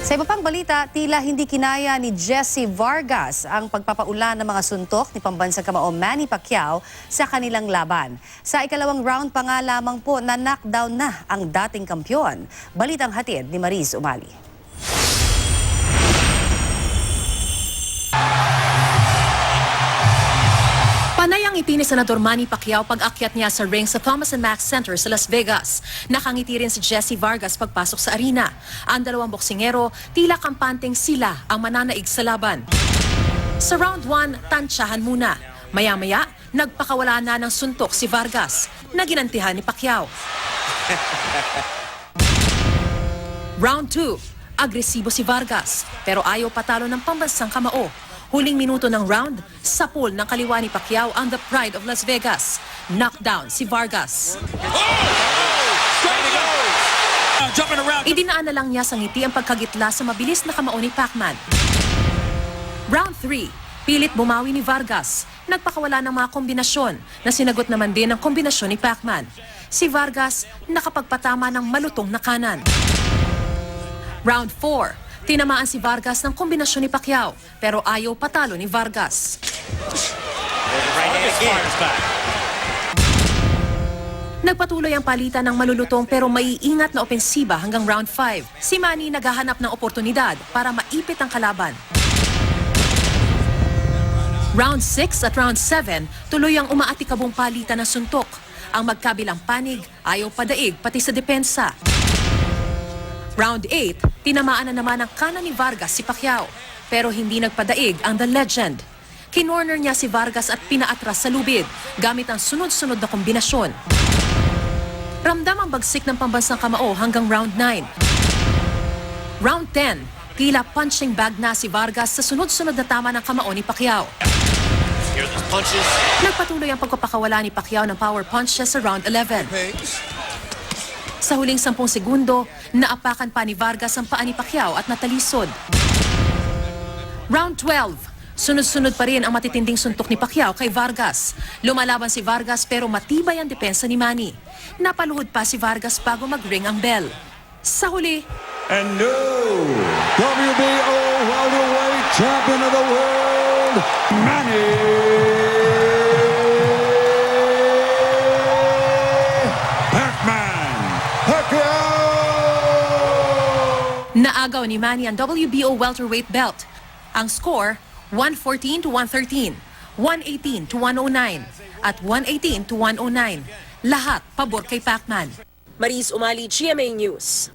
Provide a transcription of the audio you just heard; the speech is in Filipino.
Sa iba pang balita, tila hindi kinaya ni Jessie Vargas ang pagpapaulan ng mga suntok ni pambansang kamao Manny Pacquiao sa kanilang laban. Sa ikalawang round pa nga lamang po na knockdown na ang dating kampyon. Balitang hatid ni Mariz Umali. Panay ang ngiti ni Senador Manny Pacquiao pag-akyat niya sa ring sa Thomas & Mack Center sa Las Vegas. Nakangiti rin si Jessie Vargas pagpasok sa arena. Ang dalawang boksingero, tila kampanteng sila ang mananaig sa laban. Sa round 1, tansyahan muna. Maya-maya, nagpakawala na ng suntok si Vargas na ginantihan ni Pacquiao. Round 2, agresibo si Vargas pero ayaw patalo ng pambansang kamao. Huling minuto ng round, sapul ng kaliwa ni Pacquiao ang the pride of Las Vegas. Knockdown si Vargas. Idinaan na lang niya sa ngiti ang pagkagitla sa mabilis na kamao ni Pacman. Round 3, pilit bumawi ni Vargas. Nagpakawala ng mga kombinasyon na sinagot naman din ang kombinasyon ni Pacman. Si Vargas nakapagpatama ng malutong na kanan. Round 4, tinamaan si Vargas ng kombinasyon ni Pacquiao pero ayaw patalo ni Vargas. Nagpatuloy ang palitan ng malulutong pero maiingat na opensiba hanggang round 5. Si Manny naghahanap ng oportunidad para maipit ang kalaban. Round 6 at round 7, tuloy ang umaatikabong palitan ng suntok. Ang magkabilang panig, ayaw padaig pati sa depensa. Round 8, tinamaan na naman ang kanan ni Vargas si Pacquiao. Pero hindi nagpadaig ang The Legend. Kinorner niya si Vargas at pinaatras sa lubid gamit ang sunod-sunod na kombinasyon. Ramdam ang bagsik ng pambansang kamao hanggang round 9. Round 10, tila punching bag na si Vargas sa sunod-sunod na tama ng kamao ni Pacquiao. Nagpatuloy ang pagpapakawala ni Pacquiao ng power punches sa round 11. Sa huling 10 segundo, naapakan pa ni Vargas ang paa ni Pacquiao at natalisod. Round 12, sunod-sunod pa rin ang matitinding suntok ni Pacquiao kay Vargas. Lumalaban si Vargas pero matibay ang depensa ni Manny. Napaluhod pa si Vargas bago mag-ring ang bell. Sa huli, And new WBO welterweight champion of the world, Manny Pacquiao! naagaw ni Manny ang WBO welterweight belt. Ang score, 114-113, 118-109, at 118-109. Lahat pabor kay Pacman. Mariz Umali, GMA News.